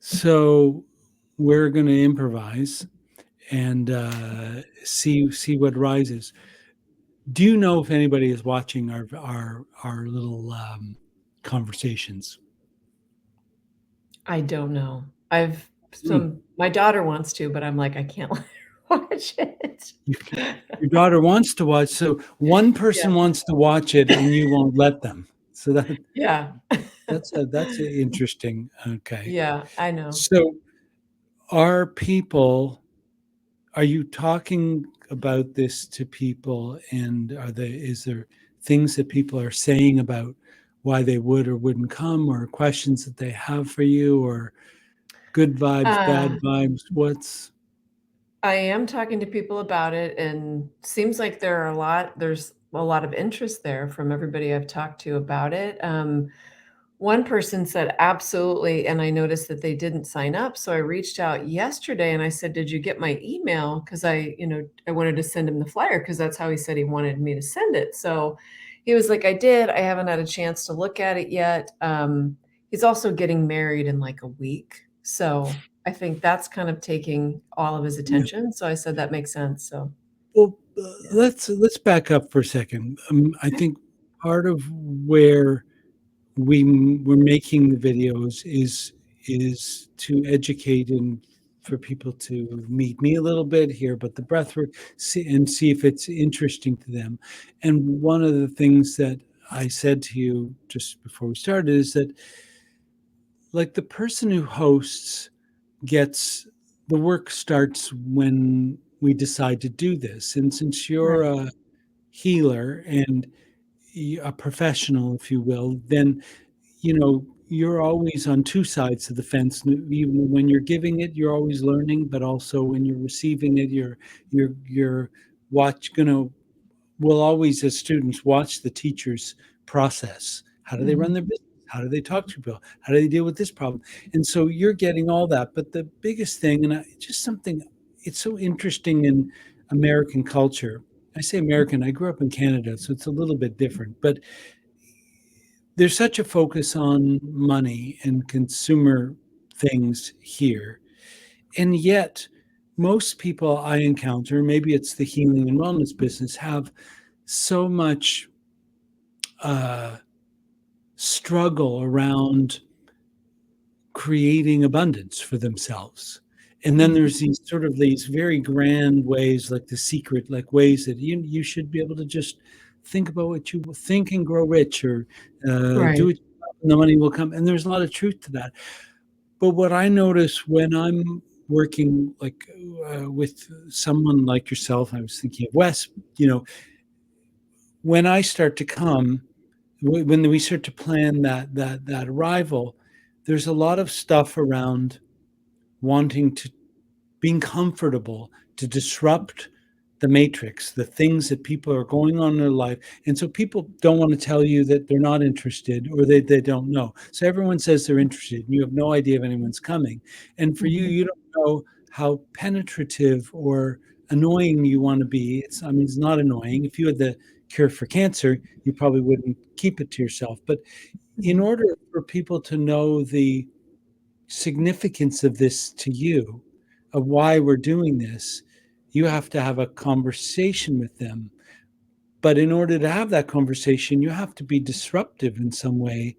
So we're going to improvise and see what rises. Do you know if anybody is watching our little conversations? I don't know. I've Hmm. my daughter wants to, but I'm like, I can't let her watch it. You your daughter wants to watch, so one Yeah, person wants to watch it, and you won't let them. So yeah. that's interesting. Okay, Yeah, I know. so are people? Are you talking about this to people, and is there things that people are saying about why they would or wouldn't come, or questions that they have for you, or good vibes, bad Uh, vibes? What's I am talking to people about it, and seems like there's a lot of interest there from everybody I've talked to about it. One person said, "Absolutely," and I noticed that they didn't sign up, so I reached out yesterday and I said, "Did you get my email?" 'Cause I wanted to send him the flyer because that's how he said he wanted me to send it, so he was like, "I did, I haven't had a chance to look at it yet." He's also getting married in, like, a week, so I think that's kind of taking all of his yeah. attention, so I said, "That makes sense," so, Well, yeah. let's back up for a second. I Okay. think part of where we're making the videos is to educate and for people to meet me a little bit, hear about the breath work, see if it's interesting to them. And one of the things that I said to you just before we started is that, like, the person who hosts gets the work starts when we decide to do this. And since you're Right. a healer and a professional, if you will, then you're always on two sides of the fence. Even when you're giving it, you're always learning, but also when you're receiving it, you're watch gonna we'll always, as students, watch the teacher's process. How do they run Mhm. their business? How do they talk to people? How do they deal with this problem? And so you're getting all that. But the biggest thing, and just something, it's so interesting in American culture. I say American, I grew up in Canada, so it's a little bit different. But there's such a focus on money and consumer things here. And yet, most people I encounter, maybe it's the healing and wellness business, have so much uh, struggle around creating abundance for themselves. And then Mhm. there's these very grand ways, like The Secret, like ways that you should be able to just think about what you think and grow rich, or do Right. it, and the money will come. And there's a lot of truth to that. But what I notice when I'm working, like, with someone like yourself, I was thinking of Wes, you know, when I start to come, when we start to plan that arrival, there's a lot of stuff around wanting to being comfortable to disrupt the matrix, the things that people are going on in their life. And so people don't want to tell you that they're not interested, or they don't know. So everyone says they're interested. And you have no idea if anyone's coming. And for you, Mhm. you don't know how penetrative or annoying you want to be. I mean, it's not annoying. If you had the cure for cancer, you probably wouldn't keep it to yourself. But in Mhm. order for people to know the significance of this to you, of why we're doing this, you have to have a conversation with them. But in order to have that conversation, you have to be disruptive in some way,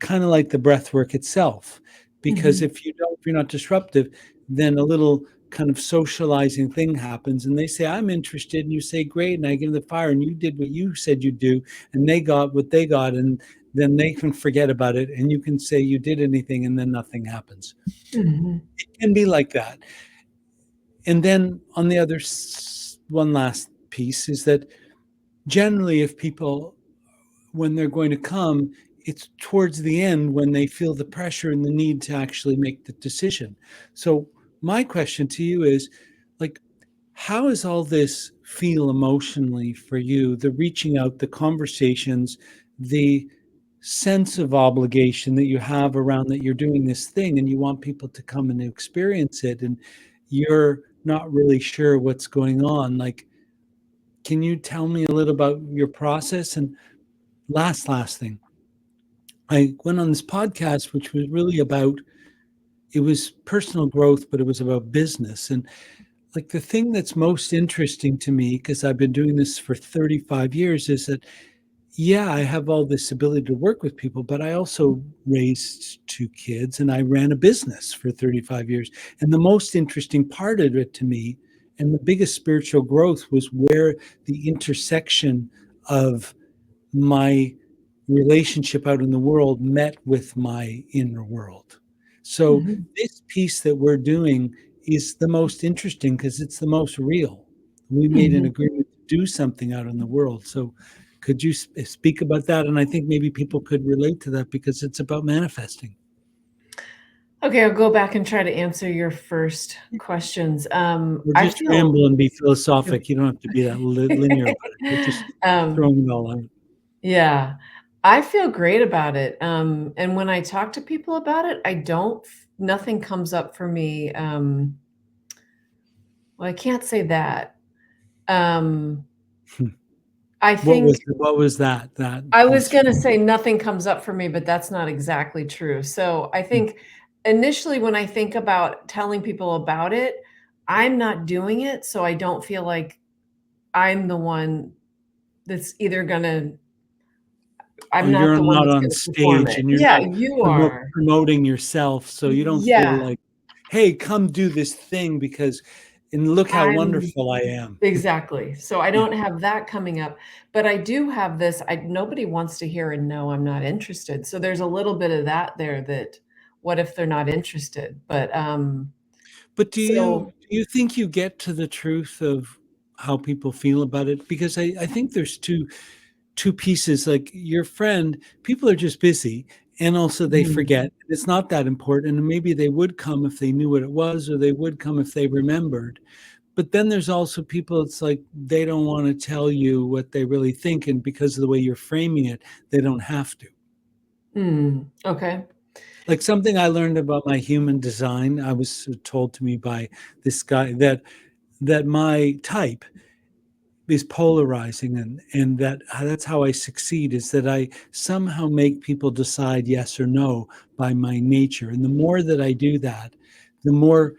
kind of like the breath work itself. Because Mhm. if you're not disruptive, then a little kind of socializing thing happens, and they say, I'm interested, and you say, great, and I give them the fire, and you did what you said you'd do, and they got what they got, and then they can forget about it, and you can say you did anything, and then nothing happens. Mhm. It can be like that. And then on the other, one last piece is that generally, if people, when they're going to come, it's towards the end when they feel the pressure and the need to actually make the decision. So my question to you is, like, how does all this feel emotionally for you? The reaching out, the conversations, the sense of obligation that you have around that you're doing this thing and you want people to come and experience it, and you're not really sure what's going on. Like, can you tell me a little about your process? And last thing, I went on this podcast which was really about it was personal growth, but it was about business. And like the thing that's most interesting to me, because I've been doing this for 35 years, is that yeah, I have all this ability to work with people, but I also raised two kids and I ran a business for 35 years. And the most interesting part of it to me, and the biggest spiritual growth, was where the intersection of my relationship out in the world met with my inner world. So Mhm. this piece that we're doing is the most interesting because it's the most real. We made an Mhm. agreement to do something out in the world. So could you speak about that? And I think maybe people could relate to that because it's about manifesting. Okay, I'll go back and try to answer your first questions. Or I just feel ramble and be philosophic. You don't have to be that linear about it. We're just um, throwing it all out. yeah, I feel great about it. And when I talk to people about it, I don't nothing comes up for me. Well, I can't say that. Um, I think What was that I was piece for gonna you? say nothing comes up for me, but that's not exactly true. So I think initially when I think about telling people about it, I'm not doing it, so I don't feel like I'm the one that's either gonna Oh, I'm not you're the one not that's on gonna perform stage it. and you're Yeah, not you are. promoting yourself, so you don't feel Yeah, like, "Hey, come do this thing because and look how I'm wonderful I am." exactly. So I Yeah. don't have that coming up, but I do have this I nobody wants to hear a "No, I'm not interested." So there's a little bit of that there that what if they're not interested? But, But so do you think you get to the truth of how people feel about it? Because I think there's two pieces, like your friend, people are just busy, and also they mhm, forget. It's not that important, and maybe they would come if they knew what it was, or they would come if they remembered. But then there's also people, it's like they don't want to tell you what they really think, and because of the way you're framing it, they don't have to. okay. Like something I learned about my human design, I was told to me by this guy that my type is polarizing, and that's how I succeed, is that I somehow make people decide yes or no by my nature. And the more that I do that, the more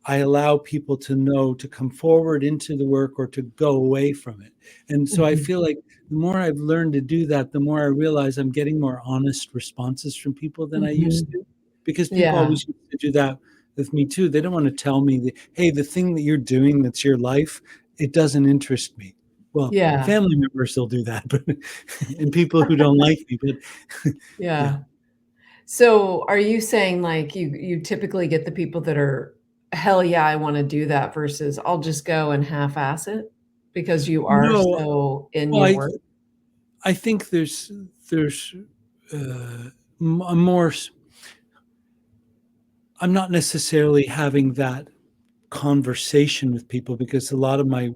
I allow people to know to come forward into the work or to go away from it. And so I Mhm, feel like the more I've learned to do that, the more I realize I'm getting more honest responses from people than I used mhm. to, because people Yeah, always used to do that with me too. They don't want to tell me that, hey, the thing that you're doing that's your life, it doesn't interest me. Well, yeah, family members will do that, but and people who don't like me, but yeah. yeah. So, are you saying, like, you typically get the people that are, "Hell yeah, I wanna do that," versus, "I'll just go and half-ass it," because you are No, so in well, your work? I think there's a more I'm not necessarily having that conversation with people because a lot of my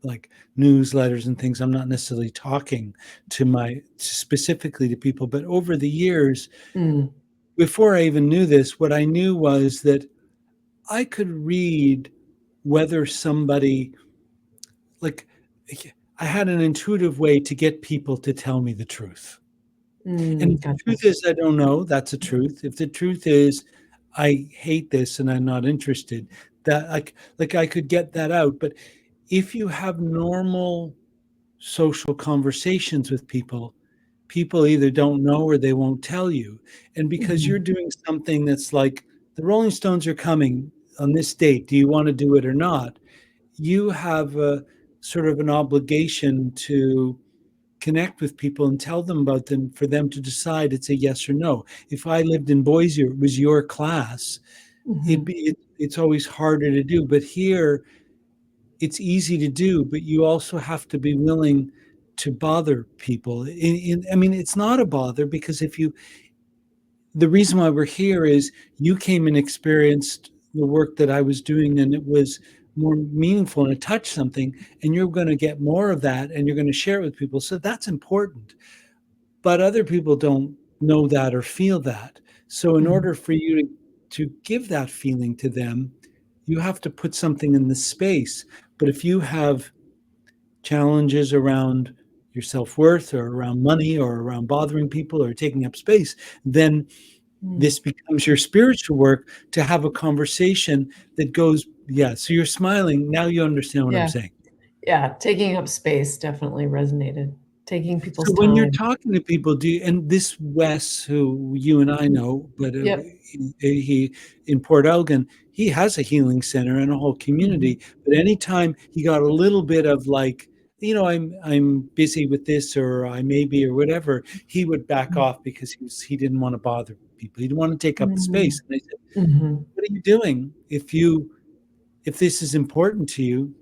like newsletters and things, I'm not necessarily talking to my specifically to people, but over the years, Mm, before I even knew this, what I knew was that I could read whether somebody like I had an intuitive way to get people to tell me the truth. And if the gotcha. truth is I don't know, that's a truth. If the truth is I hate this and I'm not interested, that like I could get that out. But if you have normal social conversations with people, people either don't know or they won't tell you. And because Mhm, you're doing something that's like the Rolling Stones are coming on this date, do you want to do it or not? You have a sort of an obligation to connect with people and tell them about them for them to decide it's a yes or no. If I lived in Boise or it was your class, mhm, it's always harder to do. But here it's easy to do, but you also have to be willing to bother people. I mean, it's not a bother because if you the reason why we're here is you came and experienced the work that I was doing and it was more meaningful and it touched something, and you're going to get more of that and you're going to share it with people. So that's important. But other people don't know that or feel that. So in mhm, order for you to give that feeling to them, you have to put something in the space. But if you have challenges around your self-worth or around money or around bothering people or taking up space, then Mm. This becomes your spiritual work to have a conversation that goes, yeah. So you're smiling. Now you understand what I'm Yeah. saying. Yeah, taking up space definitely resonated. Taking So people's when you're time. talking to people, do you, and this Wes, who you and I Mhm. know, but Yep. he in Port Elgin, he has a healing center and a whole Mhm. community. But anytime he got a little bit of like, I'm busy with this, or I may be, or whatever, he would back off because he didn't want to bother people. He didn't want to take up the Mhm. space. And I said, Mhm. what are you doing? If this is important to you,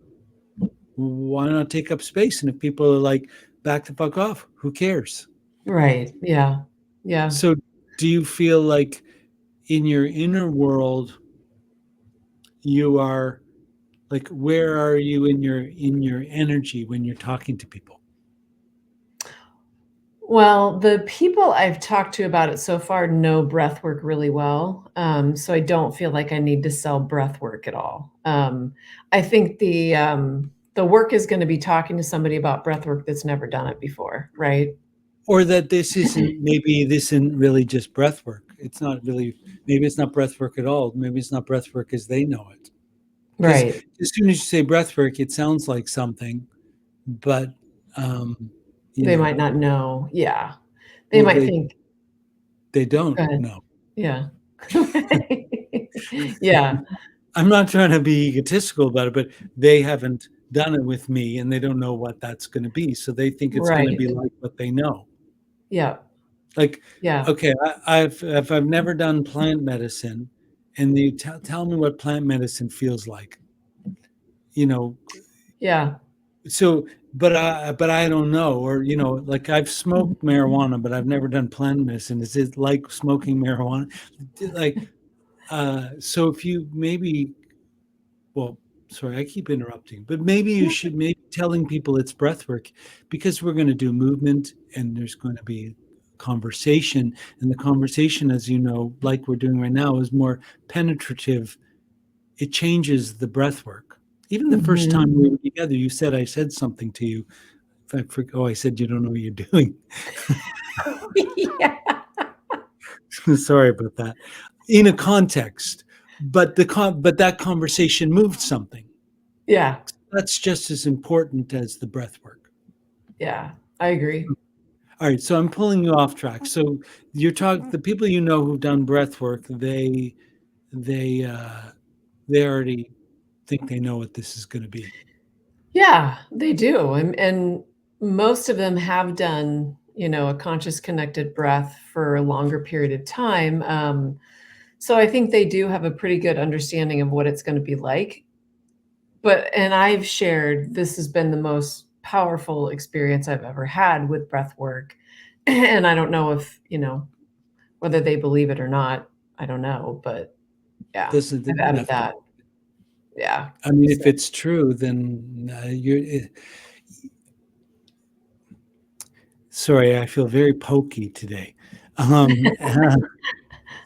why not take up space? And if people are like, back the fuck off, who cares? Right. Yeah. Yeah. So do you feel like in your inner world you are like, where are you in your energy when you're talking to people? Well, the people I've talked to about it so far know breath work really well, so I don't feel like I need to sell breath work at all. I think the work is gonna be talking to somebody about breath work that's never done it before, right? Or that this isn't really just breath work. It's not really, maybe it's not breath work at all. Maybe it's not breath work as they know it. Because Right. as soon as you say breath work, it sounds like something, but um, you They know, might not know. Yeah. They well, might think, they don't "Go ahead." know. Yeah. Yeah. I'm not trying to be egotistical about it, but they haven't done it with me and they don't know what that's going to be. So they think it's going to Right. be like what they know. Yeah. Like, Yeah. okay, if I've never done plant medicine and you tell me what plant medicine feels like, you know, Yeah. so, but I don't know, or, like I've smoked marijuana, but I've never done plant medicine. Is it like smoking marijuana? Like, so if you maybe well, sorry, I keep interrupting, but maybe you should maybe telling people it's breath work because we're going to do movement and there's going to be conversation. And the conversation, as you know, like we're doing right now, is more penetrative. It changes the breath work. Even the first Mhm. time we were together, you said I said something to you. I said you don't know what you're doing. Yeah. Sorry about that. In a context, but that conversation moved something. Yeah. That's just as important as the breath work. Yeah. I agree. All right, so I'm pulling you off track. So you're talking the people you know who've done breath work, they they already think they know what this is going to be. Yeah, they do, and most of them have done, a conscious connected breath for a longer period of time, so I think they do have a pretty good understanding of what it's gonna be like, and I've shared this has been the most powerful experience I've ever had with breath work, and I don't know if, whether they believe it or not, I don't know, but yeah, Doesn't I've added have to. that. Yeah, I mean, if so it's true, then sorry, I feel very pokey today.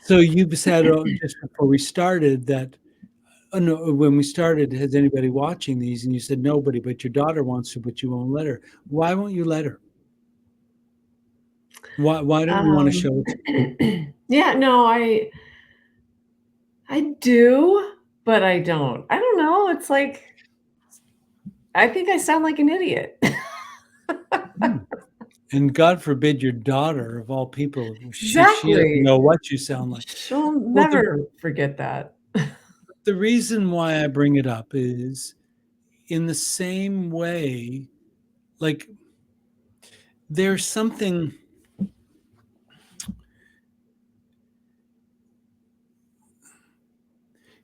So you said just before we started that. Oh, no, when we started, has anybody watching these? And you said nobody, but your daughter wants to, but you won't let her. Why won't you let her? Why don't you want to Um, show it? yeah, no, I do, but I don't. I don't know, it's like, I think I sound like an idiot. Hmm. And God forbid your daughter, of all people, she doesn't Exactly. know what you sound like. She'll Well, never forget that. the reason why I bring it up is in the same way, like there's something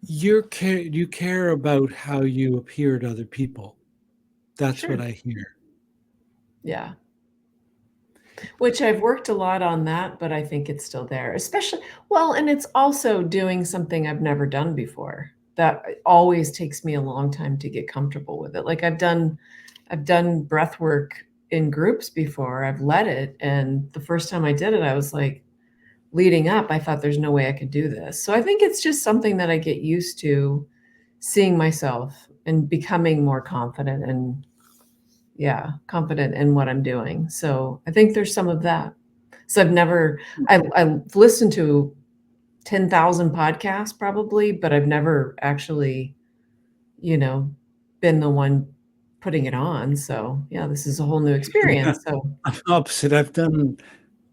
you care about how you appear to other people. That's what Sure. I hear. Yeah. Which I've worked a lot on that, but I think it's still there, especially well, and it's also doing something I've never done before. That always takes me a long time to get comfortable with it. Like, I've done breath work in groups before, I've led it, and the first time I did it, I was like leading up, I thought there's no way I could do this. So I think it's just something that I get used to seeing myself and becoming more confident and yeah, confident in what I'm doing. So I think there's some of that. So I've never I've listened to 10,000 podcasts probably, but I've never actually, you know, been the one putting it on. So, yeah, this is a whole new Yeah, experience. So, I'm opposite. I've done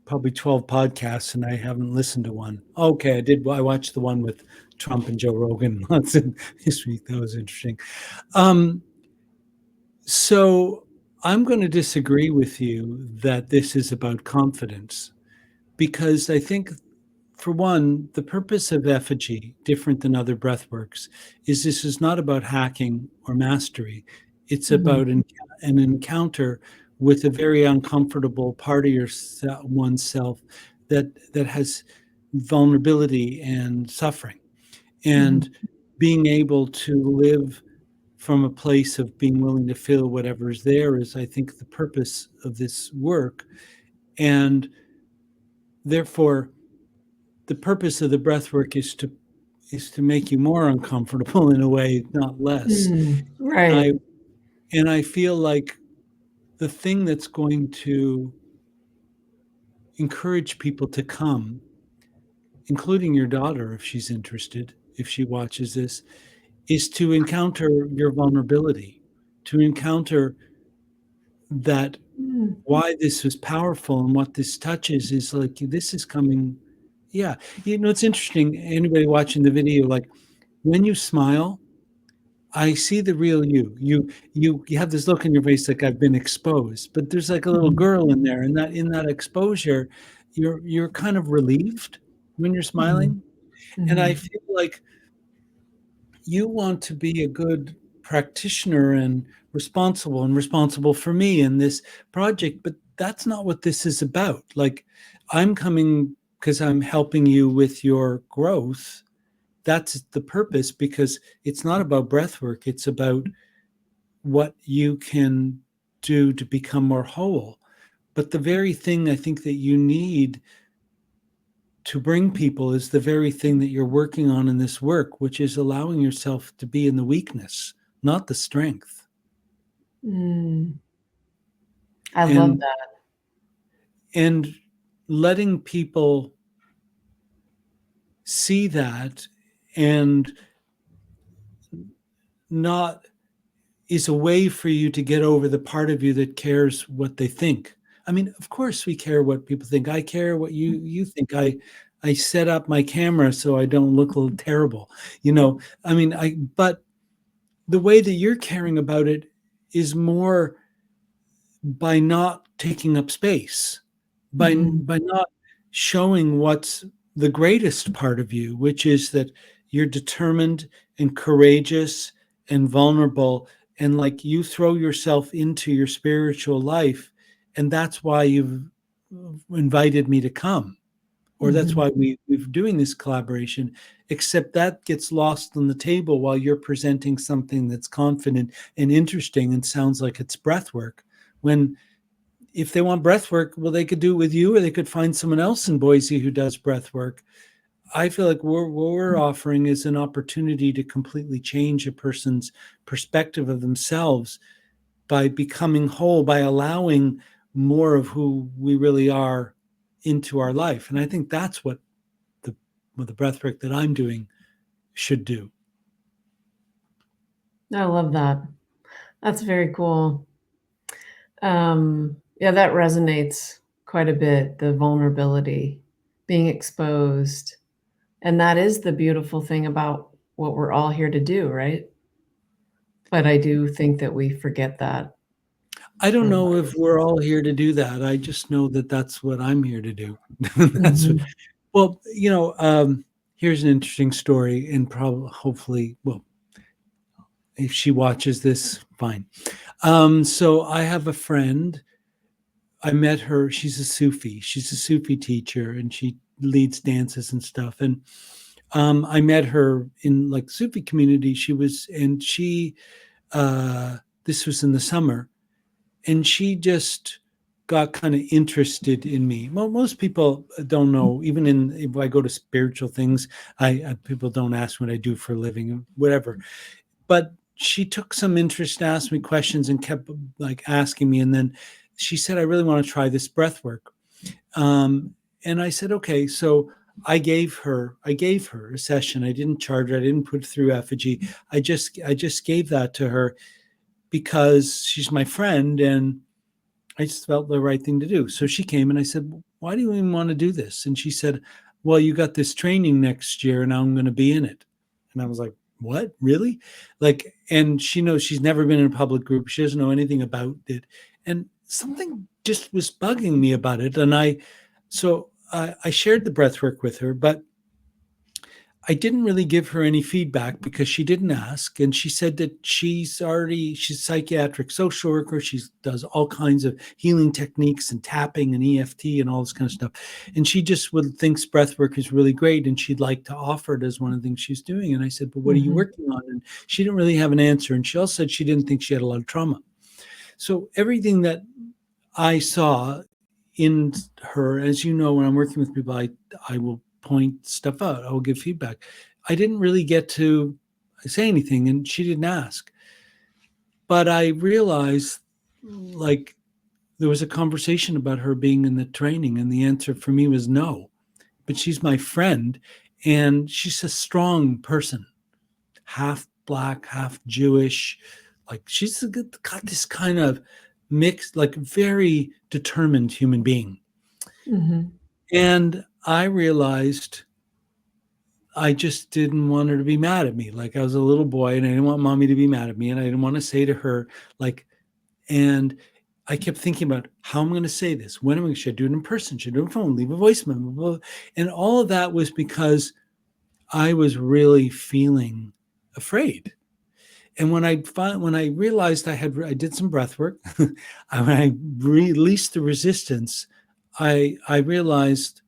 probably 12 podcasts and I haven't listened to one. Okay, I did. I watched the one with Trump and Joe Rogan once in this week. That was interesting. Um, so I'm going to disagree with you that this is about confidence because I think, for one, the purpose of effigy, different than other breathworks, is this is not about hacking or mastery. It's mhm, about an encounter with a very uncomfortable part of oneself that has vulnerability and suffering, mhm, and being able to live from a place of being willing to feel whatever is there is, I think, the purpose of this work. And therefore, the purpose of the breath work is to make you more uncomfortable in a way, not less. mm, And right. I feel like the thing that's going to encourage people to come, including your daughter if she's interested, if she watches this, is to encounter your vulnerability, to encounter that Mm, why this was powerful and what this touches is like this is coming. Yeah. It's interesting. Anybody watching the video, like when you smile, I see the real you. You have this look in your face like I've been exposed, but there's like a little mhm, girl in there, and that in that exposure, you're kind of relieved when you're mhm, smiling. And I mhm, feel like you want to be a good practitioner and responsible for me in this project, but that's not what this is about. Like I'm coming because I'm helping you with your growth. That's the purpose, because it's not about breath work, it's about what you can do to become more whole. But the very thing I think that you need to bring people is the very thing that you're working on in this work, which is allowing yourself to be in the weakness, not the strength. mm. I love And that. and letting people see that, and not is a way for you to get over the part of you that cares what they think. I mean, of course we care what people think. I care what you think. I set up my camera so I don't look a little terrible. I mean, I but the way that you're caring about it is more by not taking up space, Mhm, by not showing what's the greatest part of you, which is that you're determined and courageous and vulnerable, and like you throw yourself into your spiritual life, and that's why you've invited me to come, or that's mhm, why we're doing this collaboration. Except that gets lost on the table while you're presenting something that's confident and interesting and sounds like it's breath work, when if they want breath work, well, they could do it with you, or they could find someone else in Boise who does breath work. I feel like what we're offering is an opportunity to completely change a person's perspective of themselves by becoming whole, by allowing more of who we really are into our life. And I think that's the what the breath work that I'm doing should do. I love that. That's very cool. Yeah, that resonates quite a bit, the vulnerability, being exposed, and that is the beautiful thing about what we're all here to do, right? But I do think that we forget that I don't for know whatever if we're all here to do that. I just know that that's what I'm here to do. that's what, Mhm, well, here's an interesting story, and probably, hopefully, well, if she watches this, fine. So I have a friend. I met her. She's a Sufi. She's a Sufi teacher, and she leads dances and stuff. And I met her in like Sufi community. Uh, this was in the summer, and she just got kind of interested in me. Well, most people don't know. Even if I go to spiritual things, people don't ask what I do for a living, whatever. But she took some interest, asked me questions, and kept like asking me. And then she said, "I really want to try this breath work." And I said, "Okay." So I gave her a session. I didn't charge her. I didn't put it through effigy. I just gave that to her because she's my friend, and I just felt the right thing to do. So she came and I said, "Why do you even want to do this?" And she said, "Well, you got this training next year and I'm going to be in it." And I was like, "What? Really?" Like, and she knows she's never been in a public group. She doesn't know anything about it. And something just was bugging me about it. So I shared the breath work with her, but I didn't really give her any feedback because she didn't ask. And she said that she's a psychiatric social worker. She does all kinds of healing techniques and tapping and EFT and all this kind of stuff. And she just would thinks breath work is really great and she'd like to offer it as one of the things she's doing. And I said, "But what are you Mhm. working on?" And she didn't really have an answer. And she also said she didn't think she had a lot of trauma. So everything that I saw in her, as you know, when I'm working with people, I will point stuff out. I will give feedback. I didn't really get to say anything, and she didn't ask. But I realized, like, there was a conversation about her being in the training, and the answer for me was no. But she's my friend, and she's a strong person, half black, half Jewish. Like, she's got this kind of mixed, like, very determined human being. Mhm. And I realized I just didn't want her to be mad at me. Like, I was a little boy and I didn't want mommy to be mad at me. And I didn't want to say to her, like, and I kept thinking about how I'm going to say this. When am I, should I do it in person? Should I do it on phone? Leave a voicemail? Blah, blah, blah. And all of that was because I was really feeling afraid. And when I realized I did some breath work, when I released the resistance, I realized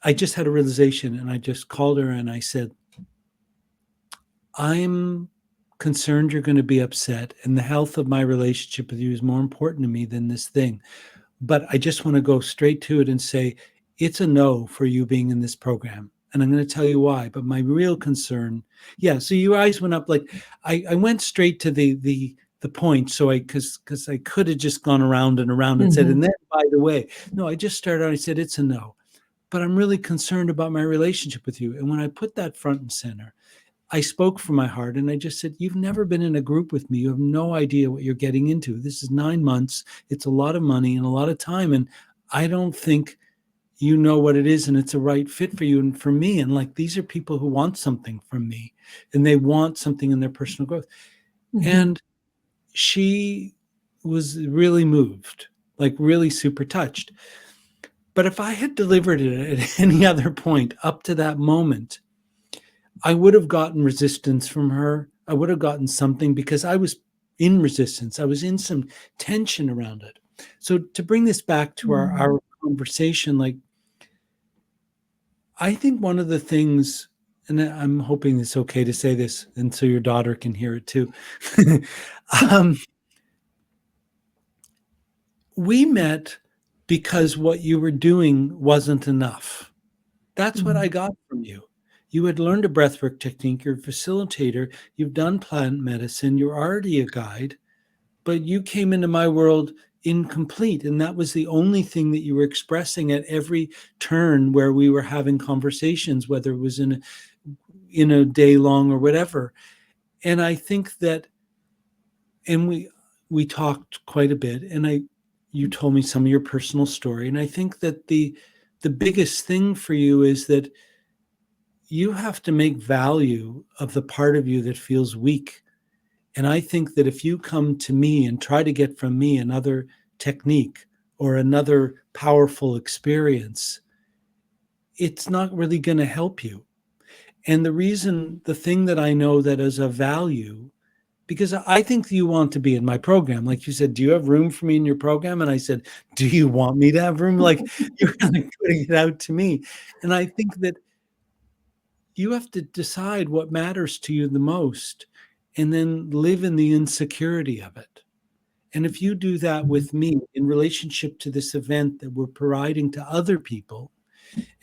I just had a realization, and I just called her and I said, "I'm concerned you're going to be upset, and the health of my relationship with you is more important to me than this thing. But I just want to go straight to it and say, it's a no for you being in this program. And I'm going to tell you why. But my real concern, yeah." So your eyes went up. Like, I went straight to the point. So because I could have just gone around and around and said, "And Mhm. then by the way," no, I just started out. I said, "It's a no. But I'm really concerned about my relationship with you." And when I put that front and center, I spoke from my heart and I just said, "You've never been in a group with me. You have no idea what you're getting into. This is 9 months. It's a lot of money and a lot of time. And I don't think you know what it is and it's a right fit for you and for me. And like, these are people who want something from me and they want something in their personal growth." Mhm. And she was really moved, like really super touched. But if I had delivered it at any other point up to that moment, I would have gotten resistance from her. I would have gotten something because I was in resistance. I was in some tension around it. So to bring this back to Mhm. our conversation, like, I think one of the things, and I'm hoping it's okay to say this, and so your daughter can hear it too. um, we met because what you were doing wasn't enough. That's what I Mhm. got from you. You had learned a breathwork technique, you're a facilitator, you've done plant medicine, you're already a guide, but you came into my world incomplete. And that was the only thing that you were expressing at every turn where we were having conversations, whether it was in a day long or whatever. And I think that, and we talked quite a bit, and I you told me some of your personal story. And I think that the biggest thing for you is that you have to make value of the part of you that feels weak. And I think that if you come to me and try to get from me another technique or another powerful experience, it's not really going to help you. And the thing that I know that is of value, because I think you want to be in my program. Like you said, "Do you have room for me in your program?" And I said, "Do you want me to have room?" Like, you're kind of putting it out to me. And I think that you have to decide what matters to you the most and then live in the insecurity of it. And if you do that Mhm. with me in relationship to this event that we're providing to other people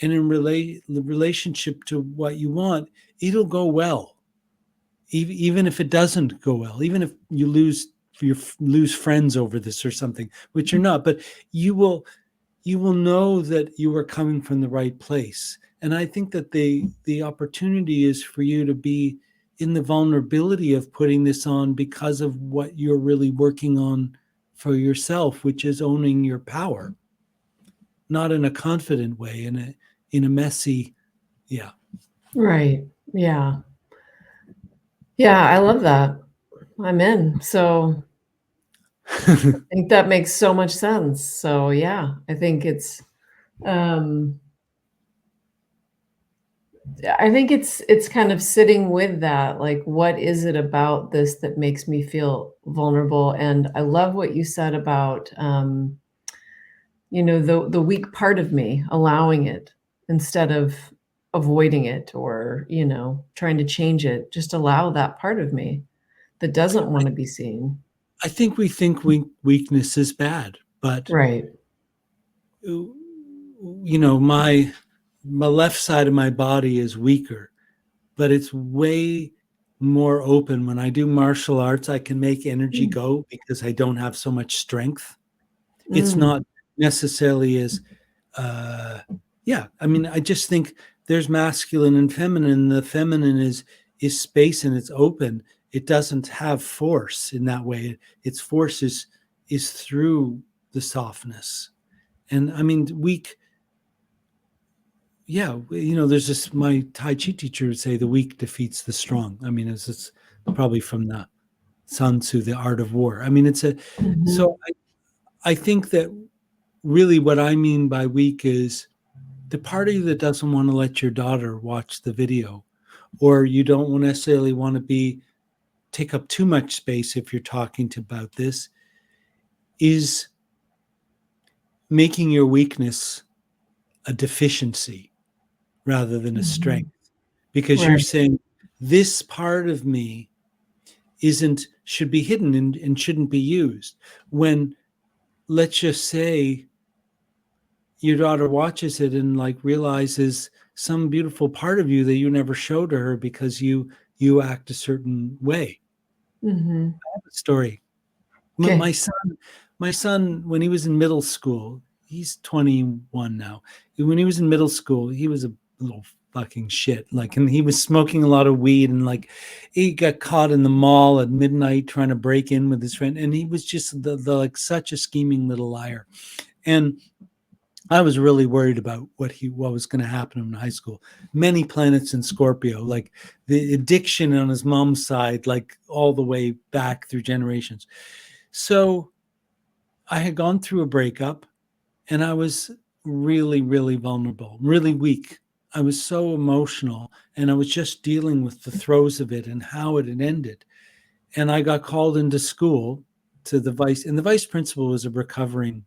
and in the relationship to what you want, it'll go well. Even if it doesn't go well, even if you lose friends over this or something, which you're not, but you will. you will know that you are coming from the right place. And I think that the opportunity is for you to be in the vulnerability of putting this on because of what you're really working on for yourself, which is owning your power, not in a confident way, in a messy, yeah. Right. Yeah. Yeah, I love that. I'm in. So, I think that makes so much sense. So, yeah, I think um it's kind of sitting with that, like, what is it about this that makes me feel vulnerable? And I love what you said about, the weak part of me, allowing it instead of avoiding it or, trying to change it. Just allow that part of me that doesn't I, wanna be seen. I think we think weakness is bad, but Right. my left side of my body is weaker, but it's way more open. When I do martial arts, I can make energy Mm. go because I don't have so much strength. It's Mm. not necessarily as uh yeah, I mean, I just think there's masculine and feminine. The feminine is space and it's open. It doesn't have force in that way. Its force is through the softness. And I mean, weak, yeah, there's this, my Tai Chi teacher would say the weak defeats the strong. I mean, it's probably from the Sun Tzu, The Art of War. I mean, Mhm. so I think that really what I mean by weak is the part of you that doesn't want to let your daughter watch the video, or you don't necessarily want to take up too much space if you're talking about this, is making your weakness a deficiency rather than a Mhm. strength, because you're Right. saying this part of me isn't should be hidden and shouldn't be used. When, let's just say, your daughter watches it and like realizes some beautiful part of you that you never showed to her because you act a certain way. Mhm. I have a story. My, 'Kay. my son, my son, when he was in middle school, he's 21 now. When he was in middle school, he was a little fucking shit. Like, and he was smoking a lot of weed, and like, he got caught in the mall at midnight trying to break in with his friend, and he was just the like such a scheming little liar. And I was really worried about what was going to happen in high school. Many planets in Scorpio, like the addiction on his mom's side, like all the way back through generations. So I had gone through a breakup, and I was really, really vulnerable, really weak. I was so emotional, and I was just dealing with the throes of it and how it had ended. And I got called into school to the vice principal was a recovering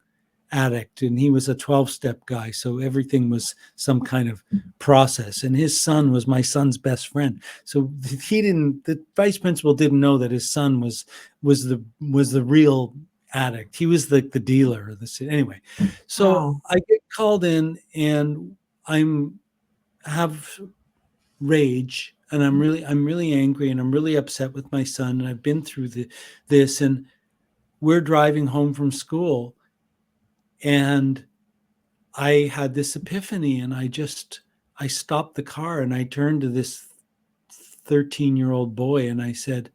addict, and he was a 12-step guy, so everything was some kind of process. And his son was my son's best friend, so the vice principal didn't know that his son was the real addict. He was the dealer, anyway. So Wow. I get called in, and I'm have rage, and I'm really angry, and I'm really upset with my son, and I've been through this, and we're driving home from school, and I had this epiphany, and I stopped the car, and I turned to this 13-year-old boy, and I said,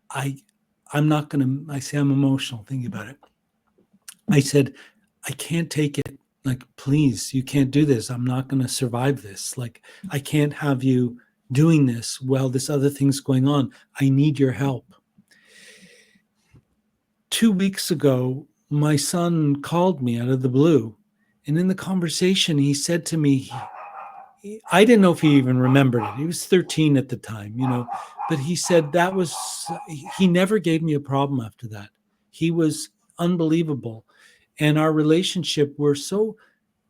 I I'm not going to I say, I'm emotional thinking about it. I said, I can't take it. Like, please, you can't do this. I'm not going to survive this. Like, I can't have you doing this while this other thing's going on. I need your help. 2 weeks ago, my son called me out of the blue. And in the conversation, he said to me, I didn't know if he even remembered it. He was 13 at the time. But he said he never gave me a problem after that. He was unbelievable. And our relationship, we're so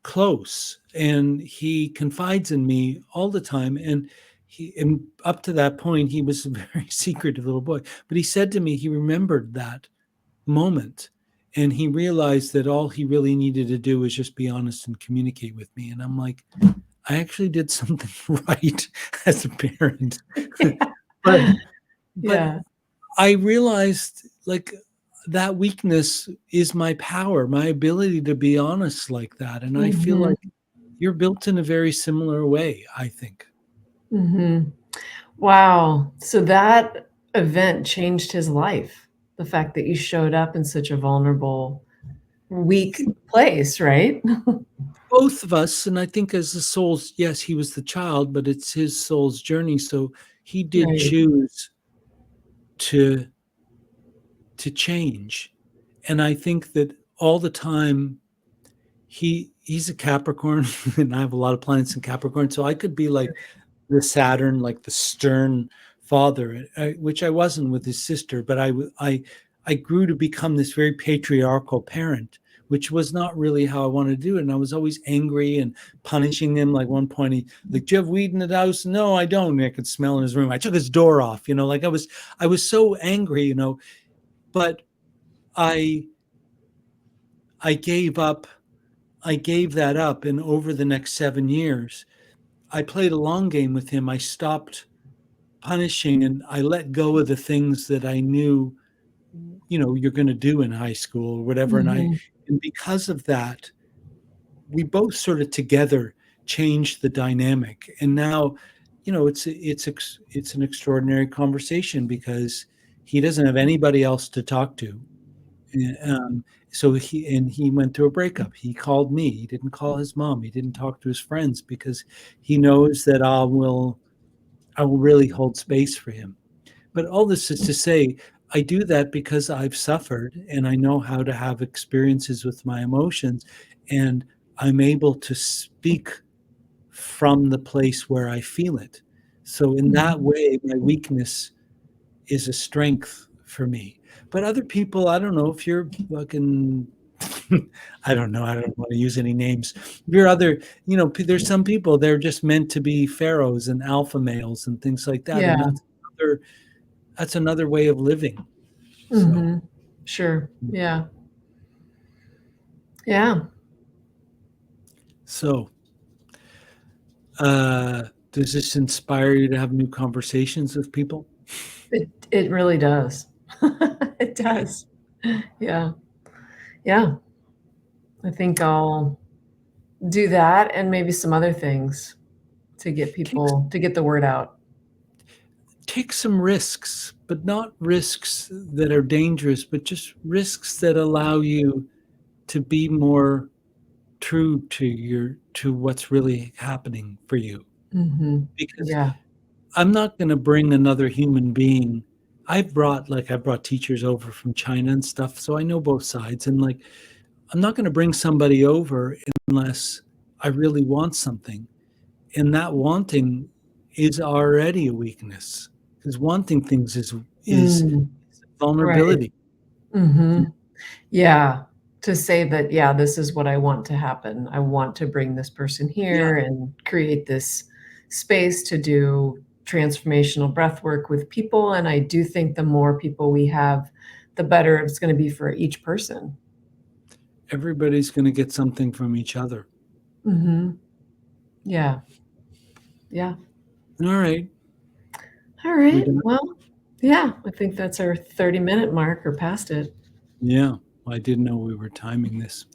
close, and he confides in me all the time. And up to that point, he was a very secretive little boy. But he said to me, he remembered that moment, and he realized that all he really needed to do was just be honest and communicate with me. And I'm like, I actually did something right as a parent. but but Yeah. I realized, like, that weakness is my power, my ability to be honest like that. And I feel Mhm. like you're built in a very similar way, I think. Mhm. Wow. So that event changed his life. The fact that you showed up in such a vulnerable, weak place, right? Both of us, and I think as the soul's, yes, he was the child, but it's his soul's journey. So he did Right. choose to change. And I think that all the time he's a Capricorn, and I have a lot of planets in Capricorn. So I could be like the Saturn, like the stern father, which I wasn't with his sister, but I grew to become this very patriarchal parent, which was not really how I wanted to do it. And I was always angry and punishing him. Like one point, he like, "Do you have weed in the house?" "No, I don't." And I could smell in his room. I took his door off. Like I was so angry. But I I gave up. I gave that up, and over the next 7 years, I played a long game with him. I stopped punishing and I let go of the things that I knew, you're going to do in high school or whatever. Mhm. And because of that, we both sort of together changed the dynamic. And now, it's an extraordinary conversation because he doesn't have anybody else to talk to. And, so he went through a breakup. He called me. He didn't call his mom. He didn't talk to his friends because he knows that I will really hold space for him. But all this is to say, I do that because I've suffered and I know how to have experiences with my emotions, and I'm able to speak from the place where I feel it. So in that Mhm. way, my weakness is a strength for me. But other people, I don't know if you're fucking I don't know, I don't want to use any names. If you're other, there's some people they're just meant to be pharaohs and alpha males and things like that. And Yeah. that's another way of living. So Mhm. Sure. Yeah. Yeah. so uh does this inspire you to have new conversations with people? It really does. It does. Yeah. Yeah. I think I'll do that and maybe some other things to get Take people to get the word out. take some risks, but not risks that are dangerous, but just risks that allow you to be more true to what's really happening for you. Mhm. Because Yeah. I'm not going to bring another human being. I brought teachers over from China and stuff, so I know both sides. And like, I'm not going to bring somebody over unless I really want something. And that wanting is already a weakness because wanting things is Mm. Right. vulnerability. Mhm. Yeah. To say that, yeah, this is what I want to happen. I want to bring this person Yeah, here and create this space to do transformational breath work with people, and I do think the more people we have, the better it's gonna be for each person. everybody's going to get something from each other. Mhm. Yeah. Yeah. All right, we Alright. done. Well, yeah, I think that's our 30-minute mark or past it. Yeah, I didn't know we were timing this.